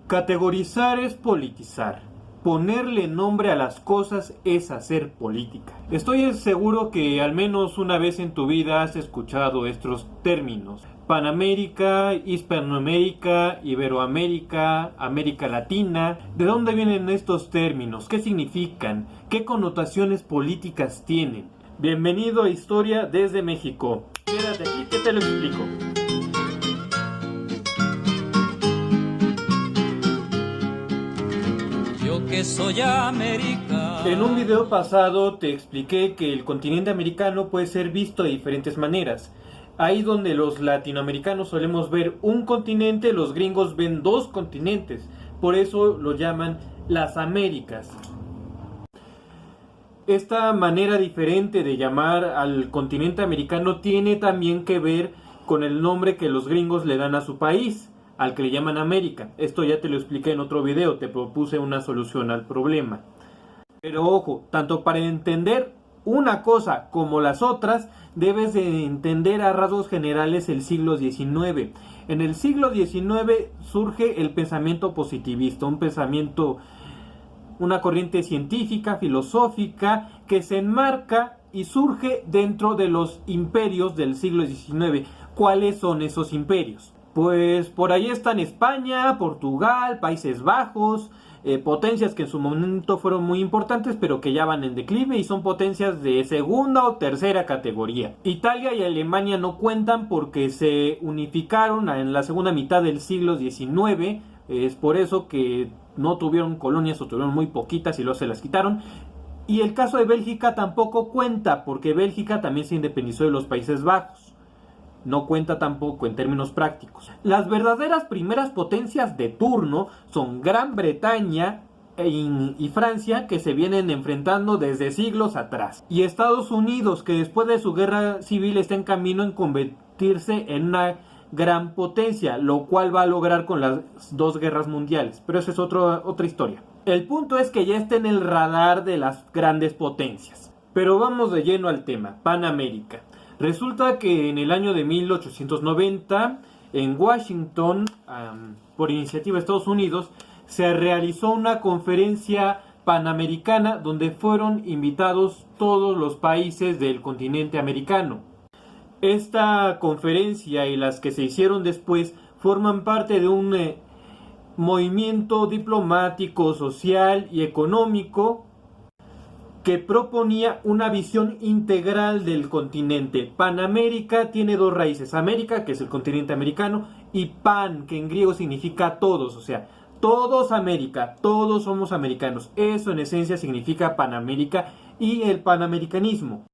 Categorizar es politizar. Ponerle nombre a las cosas es hacer política. Estoy seguro que al menos una vez en tu vida has escuchado estos términos. Panamérica, Hispanoamérica, Iberoamérica, América Latina. ¿De dónde vienen estos términos? ¿Qué significan? ¿Qué connotaciones políticas tienen? Bienvenido a Historia desde México. Quédate aquí que te lo explico. Yo que soy América. En un video pasado te expliqué que el continente americano puede ser visto de diferentes maneras. Ahí donde los latinoamericanos solemos ver un continente, los gringos ven dos continentes. Por eso lo llaman las Américas. Esta manera diferente de llamar al continente americano tiene también que ver con el nombre que los gringos le dan a su país, al que le llaman América. Esto ya te lo expliqué en otro video, te propuse una solución al problema. Pero ojo, tanto para entender una cosa como las otras, debes de entender a rasgos generales el siglo XIX. En el siglo XIX surge el pensamiento positivista, una corriente científica, filosófica, que se enmarca y surge dentro de los imperios del siglo XIX. ¿Cuáles son esos imperios? Pues por ahí están España, Portugal, Países Bajos, potencias que en su momento fueron muy importantes, pero que ya van en declive y son potencias de segunda o tercera categoría. Italia y Alemania no cuentan porque se unificaron en la segunda mitad del siglo XIX. Es por eso que no tuvieron colonias o tuvieron muy poquitas y luego se las quitaron. Y el caso de Bélgica tampoco cuenta porque Bélgica también se independizó de los Países Bajos. No cuenta tampoco en términos prácticos. Las verdaderas primeras potencias de turno son Gran Bretaña y Francia, que se vienen enfrentando desde siglos atrás. Y Estados Unidos, que después de su guerra civil está en camino en convertirse en una gran potencia, lo cual va a lograr con las dos guerras mundiales. Pero esa es otra historia. El punto es que ya está en el radar de las grandes potencias. Pero vamos de lleno al tema, Panamérica. Resulta que en el año de 1890, en Washington, por iniciativa de Estados Unidos, se realizó una conferencia panamericana donde fueron invitados todos los países del continente americano. Esta conferencia y las que se hicieron después forman parte de un movimiento diplomático, social y económico que proponía una visión integral del continente. Panamérica tiene dos raíces: América, que es el continente americano, y Pan, que en griego significa todos, o sea, todos América, todos somos americanos. Eso en esencia significa Panamérica y el panamericanismo.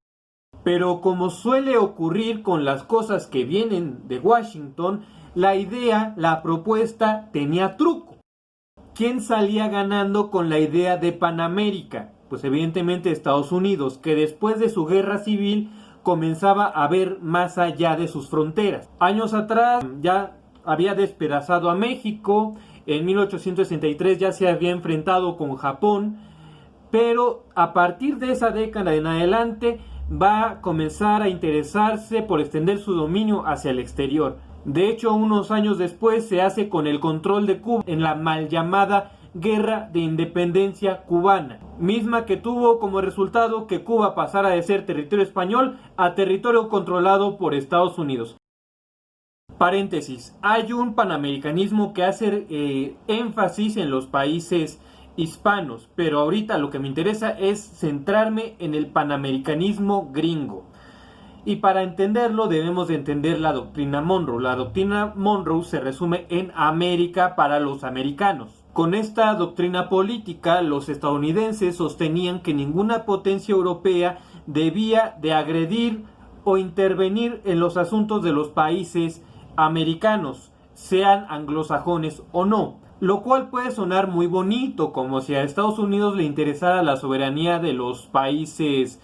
Pero como suele ocurrir con las cosas que vienen de Washington, la idea, la propuesta tenía truco. ¿Quién salía ganando con la idea de Panamérica? Pues evidentemente Estados Unidos, que después de su guerra civil comenzaba a ver más allá de sus fronteras. Años atrás ya había despedazado a México, en 1863 ya se había enfrentado con Japón, pero a partir de esa década en adelante va a comenzar a interesarse por extender su dominio hacia el exterior. De hecho, unos años después se hace con el control de Cuba en la mal llamada Guerra de Independencia Cubana, misma que tuvo como resultado que Cuba pasara de ser territorio español a territorio controlado por Estados Unidos. Paréntesis, hay un panamericanismo que hace énfasis en los países hispanos, pero ahorita lo que me interesa es centrarme en el panamericanismo gringo. Y para entenderlo debemos de entender la doctrina Monroe. La doctrina Monroe se resume en América para los americanos. Con esta doctrina política, los estadounidenses sostenían que ninguna potencia europea debía de agredir o intervenir en los asuntos de los países americanos, sean anglosajones o no. Lo cual puede sonar muy bonito, como si a Estados Unidos le interesara la soberanía de los países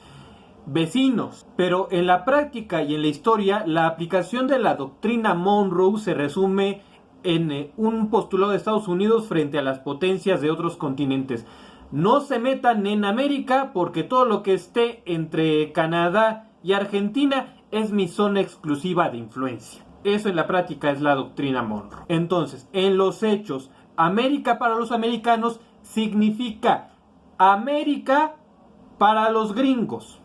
vecinos. Pero en la práctica y en la historia, la aplicación de la doctrina Monroe se resume en un postulado de Estados Unidos frente a las potencias de otros continentes. No se metan en América porque todo lo que esté entre Canadá y Argentina es mi zona exclusiva de influencia. Eso en la práctica es la doctrina Monroe. Entonces, en los hechos, América para los americanos significa América para los gringos.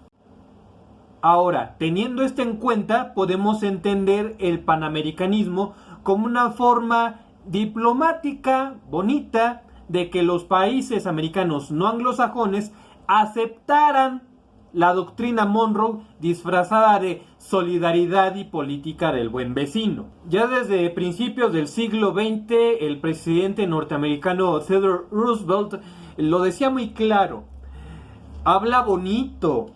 Ahora, teniendo esto en cuenta, podemos entender el panamericanismo como una forma diplomática, bonita, de que los países americanos no anglosajones aceptaran la doctrina Monroe disfrazada de solidaridad y política del buen vecino. Ya desde principios del siglo XX, el presidente norteamericano Theodore Roosevelt lo decía muy claro: habla bonito,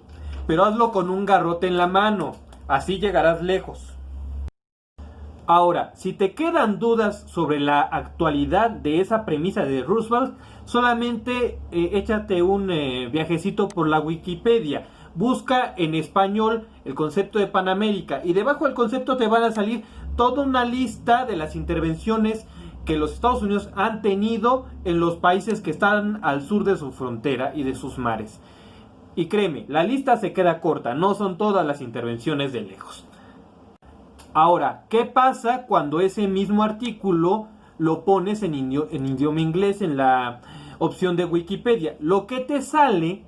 pero hazlo con un garrote en la mano, así llegarás lejos. Ahora, si te quedan dudas sobre la actualidad de esa premisa de Roosevelt, solamente échate un viajecito por la Wikipedia. Busca en español el concepto de Panamérica y debajo del concepto te van a salir toda una lista de las intervenciones que los Estados Unidos han tenido en los países que están al sur de su frontera y de sus mares. Y créeme, la lista se queda corta, no son todas las intervenciones de lejos. Ahora, ¿qué pasa cuando ese mismo artículo lo pones en idioma inglés en la opción de Wikipedia? Lo que te sale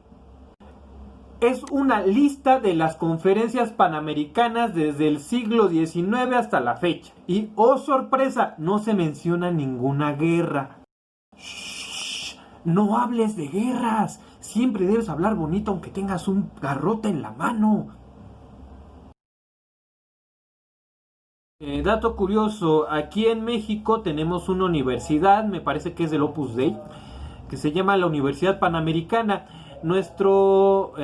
es una lista de las conferencias panamericanas desde el siglo XIX hasta la fecha. Y, oh sorpresa, no se menciona ninguna guerra. ¡Shh! No hables de guerras. Siempre debes hablar bonito aunque tengas un garrote en la mano. Dato curioso, aquí en México tenemos una universidad, me parece que es del Opus Dei, que se llama la Universidad Panamericana. Nuestro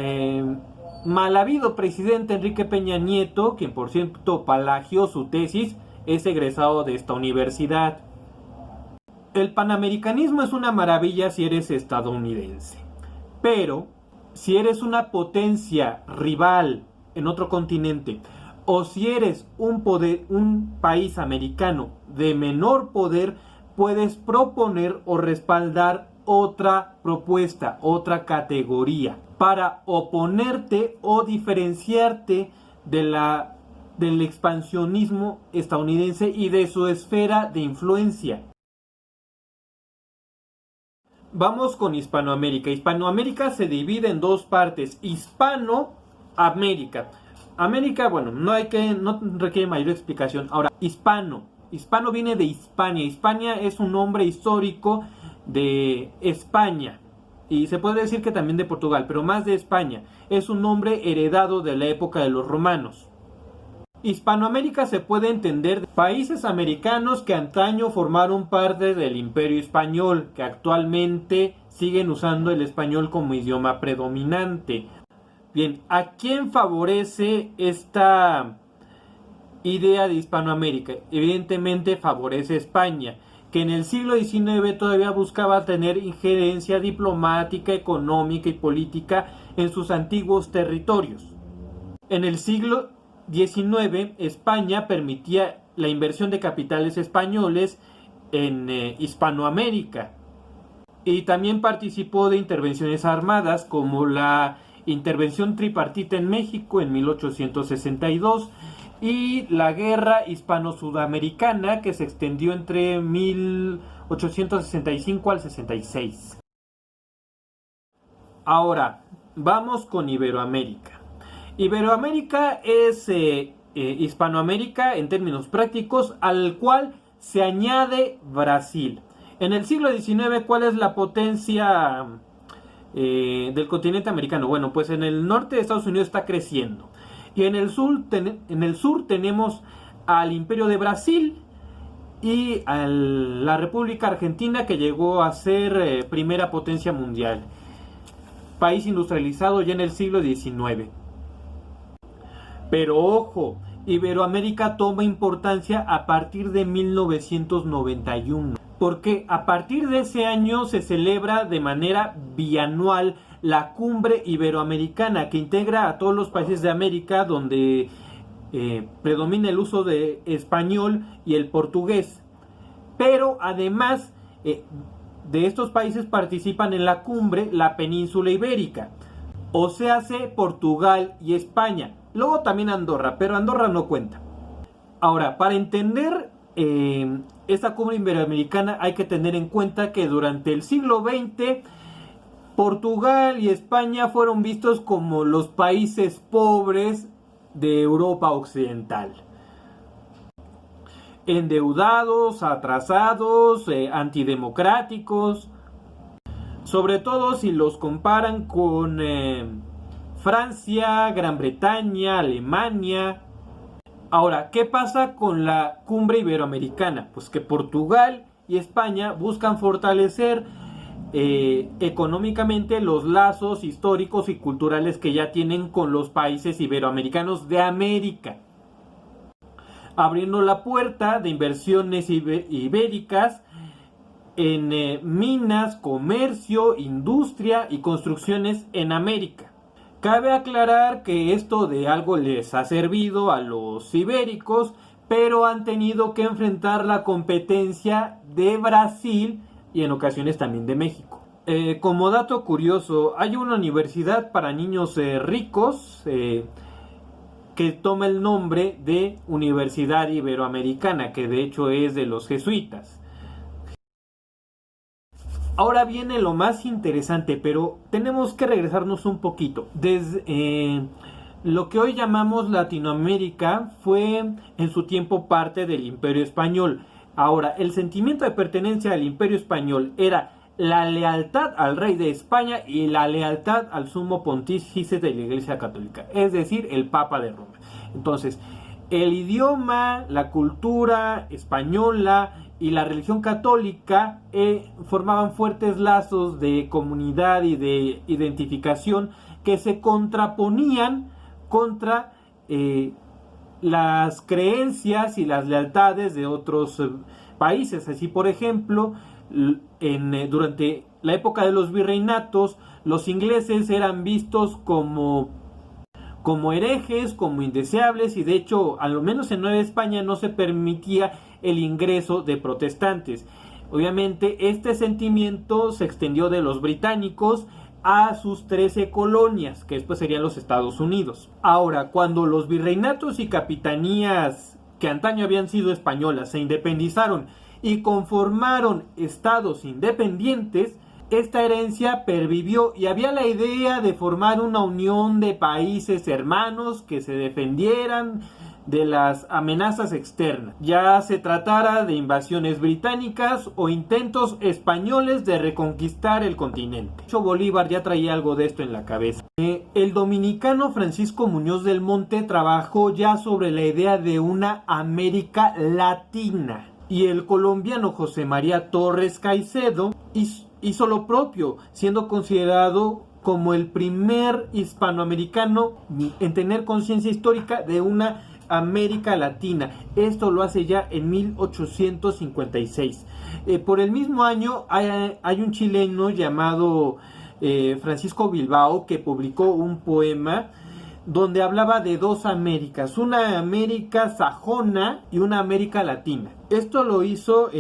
mal habido presidente Enrique Peña Nieto, quien por cierto plagió su tesis, es egresado de esta universidad. El panamericanismo es una maravilla si eres estadounidense, pero si eres una potencia rival en otro continente, o si eres un país americano de menor poder, puedes proponer o respaldar otra propuesta, otra categoría, para oponerte o diferenciarte del expansionismo estadounidense y de su esfera de influencia. Vamos con Hispanoamérica. Hispanoamérica se divide en dos partes: Hispanoamérica. América, bueno, no requiere mayor explicación. Ahora, hispano viene de Hispania. Hispania es un nombre histórico de España. Y se puede decir que también de Portugal, pero más de España. Es un nombre heredado de la época de los romanos. Hispanoamérica se puede entender de países americanos que antaño formaron parte del Imperio Español, que actualmente siguen usando el español como idioma predominante. Bien, ¿a quién favorece esta idea de Hispanoamérica? Evidentemente favorece a España, que en el siglo XIX todavía buscaba tener injerencia diplomática, económica y política en sus antiguos territorios. En el siglo XIX, España permitía la inversión de capitales españoles en Hispanoamérica y también participó de intervenciones armadas como la intervención tripartita en México en 1862 y la guerra hispano-sudamericana que se extendió entre 1865 al 66. Ahora, vamos con Iberoamérica. Iberoamérica es Hispanoamérica en términos prácticos, al cual se añade Brasil. En el siglo XIX, ¿cuál es la potencia del continente americano? Bueno, pues en el norte de Estados Unidos está creciendo. Y en el sur tenemos al Imperio de Brasil y a la República Argentina, que llegó a ser primera potencia mundial. País industrializado ya en el siglo XIX. Pero ojo, Iberoamérica toma importancia a partir de 1991. Porque a partir de ese año se celebra de manera bianual la Cumbre Iberoamericana, que integra a todos los países de América donde predomina el uso de español y el portugués. Pero además de estos países participan en la cumbre la península ibérica, o sea, Portugal y España. Luego también Andorra, pero Andorra no cuenta. Ahora, para entender esta cumbre iberoamericana hay que tener en cuenta que durante el siglo XX Portugal y España fueron vistos como los países pobres de Europa Occidental. Endeudados, atrasados, antidemocráticos, sobre todo si los comparan con Francia, Gran Bretaña, Alemania. Ahora, ¿qué pasa con la cumbre iberoamericana? Pues que Portugal y España buscan fortalecer económicamente los lazos históricos y culturales que ya tienen con los países iberoamericanos de América, abriendo la puerta de inversiones ibéricas en minas, comercio, industria y construcciones en América. Cabe aclarar que esto de algo les ha servido a los ibéricos, pero han tenido que enfrentar la competencia de Brasil y en ocasiones también de México. Como dato curioso, hay una universidad para niños ricos que toma el nombre de Universidad Iberoamericana, que de hecho es de los jesuitas. Ahora viene lo más interesante, pero tenemos que regresarnos un poquito. Desde lo que hoy llamamos Latinoamérica fue en su tiempo parte del Imperio Español. Ahora, el sentimiento de pertenencia al Imperio Español era la lealtad al rey de España y la lealtad al sumo pontífice de la Iglesia Católica, es decir, el Papa de Roma. Entonces, el idioma, la cultura española y la religión católica formaban fuertes lazos de comunidad y de identificación que se contraponían contra las creencias y las lealtades de otros países. Así, por ejemplo, durante la época de los virreinatos, los ingleses eran vistos como herejes, como indeseables, y de hecho, al menos en Nueva España no se permitía el ingreso de protestantes. Obviamente, este sentimiento se extendió de los británicos a sus 13 colonias, que después serían los Estados Unidos. Ahora, cuando los virreinatos y capitanías que antaño habían sido españolas se independizaron y conformaron estados independientes, esta herencia pervivió y había la idea de formar una unión de países hermanos que se defendieran de las amenazas externas, ya se tratara de invasiones británicas o intentos españoles de reconquistar el continente. De hecho, Bolívar ya traía algo de esto en la cabeza. El dominicano Francisco Muñoz del Monte trabajó ya sobre la idea de una América Latina, y el colombiano José María Torres Caicedo hizo lo propio, siendo considerado como el primer hispanoamericano en tener conciencia histórica de una América Latina. Esto lo hace ya en 1856. Por el mismo año hay un chileno llamado Francisco Bilbao que publicó un poema donde hablaba de dos Américas, una América sajona y una América Latina. Esto lo hizo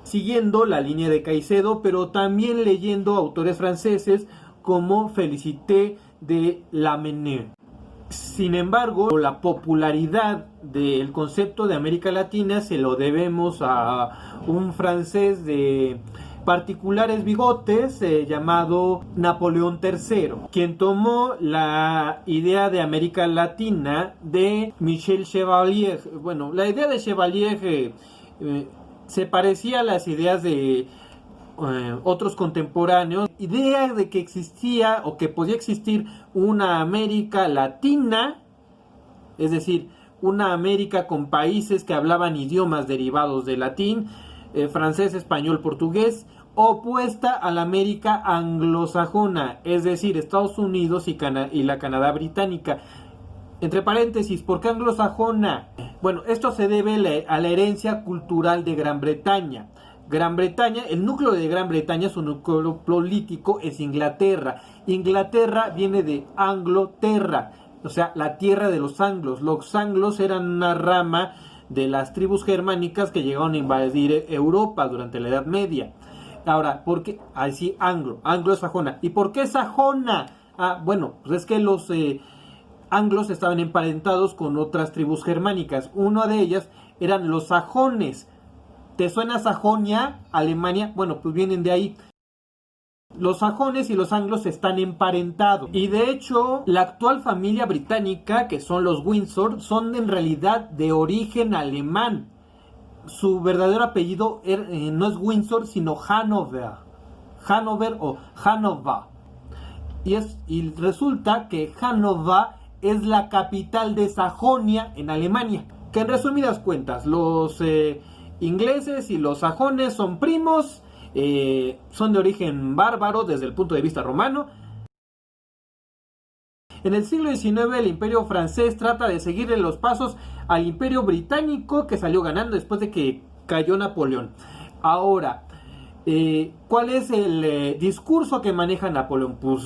siguiendo la línea de Caicedo, pero también leyendo autores franceses como Félicité de Lamennais. Sin embargo, la popularidad del concepto de América Latina se lo debemos a un francés de particulares bigotes llamado Napoleón III, quien tomó la idea de América Latina de Michel Chevalier. Bueno, la idea de Chevalier se parecía a las ideas de otros contemporáneos, idea de que existía o que podía existir una América Latina, es decir, una América con países que hablaban idiomas derivados del latín, francés, español, portugués, opuesta a la América anglosajona, es decir, Estados Unidos y la Canadá británica. Entre paréntesis, ¿por qué anglosajona? Bueno, esto se debe a la herencia cultural de Gran Bretaña. Gran Bretaña, el núcleo de Gran Bretaña, su núcleo político es Inglaterra. Inglaterra viene de Angloterra, o sea, la tierra de los anglos. Los anglos eran una rama de las tribus germánicas que llegaron a invadir Europa durante la Edad Media. Ahora, ¿por qué? Así anglosajona. ¿Y por qué sajona? Bueno, pues es que los anglos estaban emparentados con otras tribus germánicas. Una de ellas eran los sajones. ¿Te suena Sajonia, Alemania? Bueno, pues vienen de ahí. Los sajones y los anglos están emparentados. Y de hecho, la actual familia británica, que son los Windsor, son en realidad de origen alemán. Su verdadero apellido no es Windsor, sino Hanover. Hanover o Hannover. Y resulta que Hannover es la capital de Sajonia en Alemania. Que en resumidas cuentas, los ingleses y los sajones son primos, son de origen bárbaro desde el punto de vista romano. En el siglo XIX el imperio francés trata de seguirle los pasos al imperio británico, que salió ganando después de que cayó Napoleón. Ahora, ¿cuál es el discurso que maneja Napoleón? Pues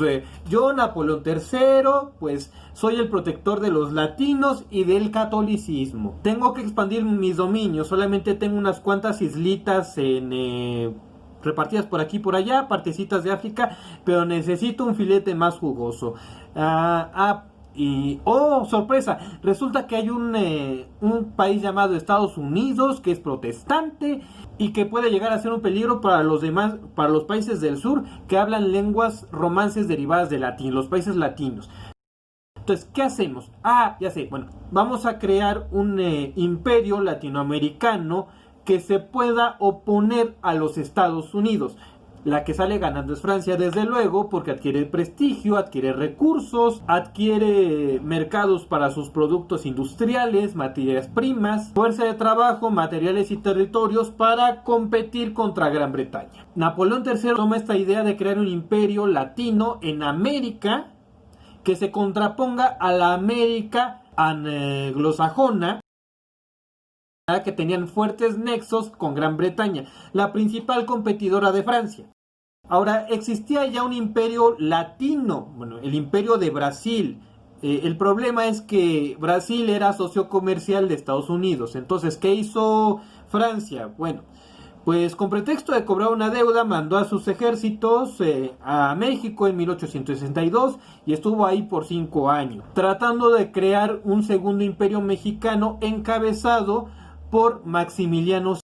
yo, Napoleón III, pues soy el protector de los latinos y del catolicismo. Tengo que expandir mis dominios, solamente tengo unas cuantas islitas repartidas por aquí y por allá, partecitas de África, pero necesito un filete más jugoso. Y oh, sorpresa, resulta que hay un país llamado Estados Unidos que es protestante y que puede llegar a ser un peligro para los demás, para los países del sur que hablan lenguas romances derivadas de latín, los países latinos. Entonces, ¿qué hacemos? Ya sé, bueno, vamos a crear un imperio latinoamericano que se pueda oponer a los Estados Unidos. La que sale ganando es Francia, desde luego, porque adquiere prestigio, adquiere recursos, adquiere mercados para sus productos industriales, materias primas, fuerza de trabajo, materiales y territorios para competir contra Gran Bretaña. Napoleón III toma esta idea de crear un imperio latino en América que se contraponga a la América anglosajona, que tenían fuertes nexos con Gran Bretaña, la principal competidora de Francia. Ahora, existía ya un imperio latino, bueno, el imperio de Brasil. El problema es que Brasil era socio comercial de Estados Unidos. Entonces, ¿qué hizo Francia? Bueno, pues con pretexto de cobrar una deuda, mandó a sus ejércitos a México en 1862 y estuvo ahí por 5 años, tratando de crear un segundo imperio mexicano encabezado por Maximiliano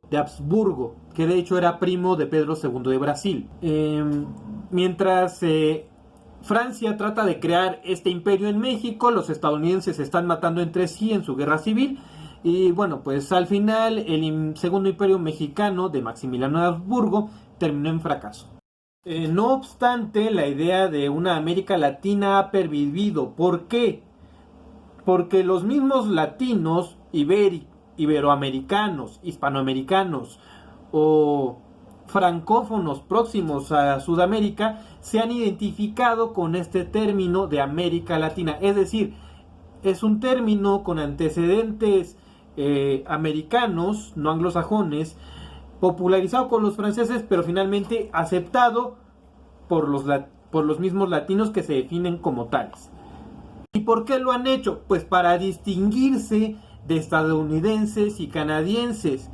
de Habsburgo, que de hecho era primo de Pedro II de Brasil. Mientras Francia trata de crear este imperio en México, los estadounidenses se están matando entre sí en su guerra civil. Y bueno, pues al final el segundo imperio mexicano de Maximiliano de Habsburgo terminó en fracaso. No obstante, la idea de una América Latina ha pervivido. ¿Por qué? Porque los mismos latinos, iberoamericanos, hispanoamericanos o francófonos próximos a Sudamérica se han identificado con este término de América Latina. Es decir, es un término con antecedentes americanos, no anglosajones, popularizado con los franceses, pero finalmente aceptado por los mismos latinos que se definen como tales. ¿Y por qué lo han hecho? Pues para distinguirse de estadounidenses y canadienses.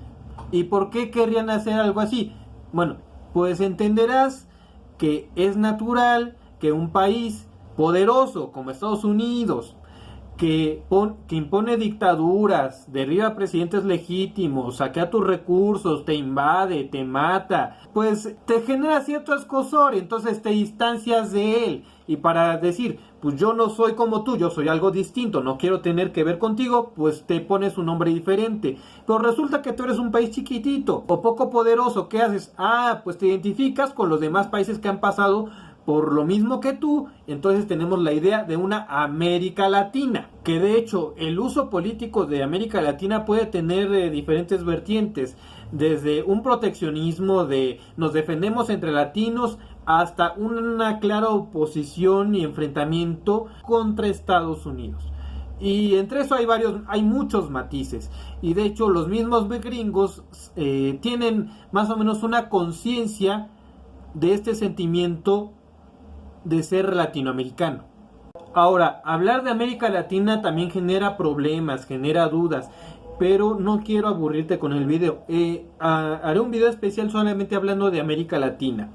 ¿Y por qué querrían hacer algo así? Bueno, pues entenderás que es natural que un país poderoso como Estados Unidos, que impone dictaduras, derriba presidentes legítimos, saquea tus recursos, te invade, te mata, pues te genera cierto escozor, entonces te distancias de él. Y para decir, pues yo no soy como tú, yo soy algo distinto, no quiero tener que ver contigo, pues te pones un nombre diferente. Pero resulta que tú eres un país chiquitito o poco poderoso, ¿qué haces? Pues te identificas con los demás países que han pasado por lo mismo que tú. Entonces tenemos la idea de una América Latina, que de hecho el uso político de América Latina puede tener diferentes vertientes, desde un proteccionismo de nos defendemos entre latinos hasta una clara oposición y enfrentamiento contra Estados Unidos. Y entre eso hay muchos matices. Y de hecho los mismos gringos tienen más o menos una conciencia de este sentimiento de ser latinoamericano. Ahora, hablar de América Latina también genera problemas, genera dudas, pero no quiero aburrirte con el video. Haré un video especial solamente hablando de América Latina.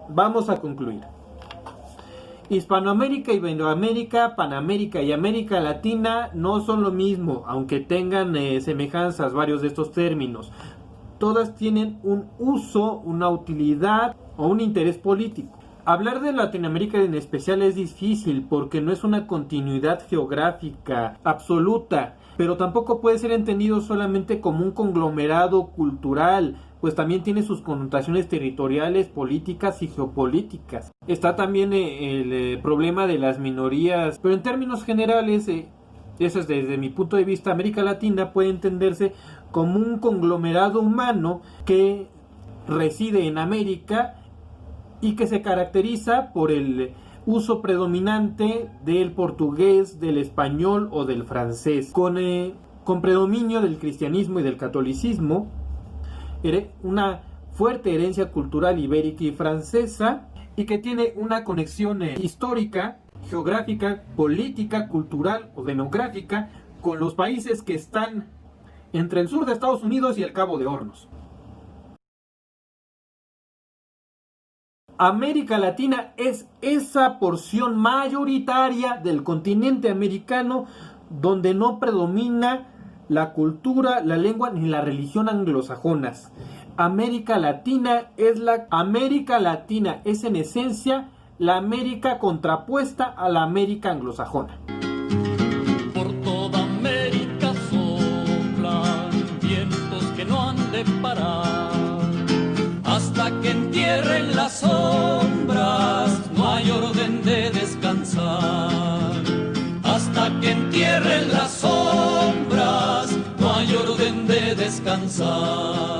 Vamos a concluir. Hispanoamérica, Iberoamérica, Panamérica y América Latina no son lo mismo, aunque tengan semejanzas varios de estos términos. Todas tienen un uso, una utilidad o un interés político. Hablar de Latinoamérica en especial es difícil porque no es una continuidad geográfica absoluta, pero tampoco puede ser entendido solamente como un conglomerado cultural, pues también tiene sus connotaciones territoriales, políticas y geopolíticas. Está también el problema de las minorías, pero en términos generales, eso es desde mi punto de vista, América Latina puede entenderse como un conglomerado humano que reside en América y que se caracteriza por el uso predominante del portugués, del español o del francés, con predominio del cristianismo y del catolicismo, una fuerte herencia cultural ibérica y francesa, y que tiene una conexión histórica, geográfica, política, cultural o demográfica con los países que están entre el sur de Estados Unidos y el Cabo de Hornos. América Latina es esa porción mayoritaria del continente americano donde no predomina la cultura, la lengua ni la religión anglosajonas. América Latina es en esencia la América contrapuesta a la América anglosajona. Por toda América soplan vientos que no han de parar, hasta que entierren las sombras, no hay orden de descansar. Hasta que entierren las sombras, no hay orden de descansar.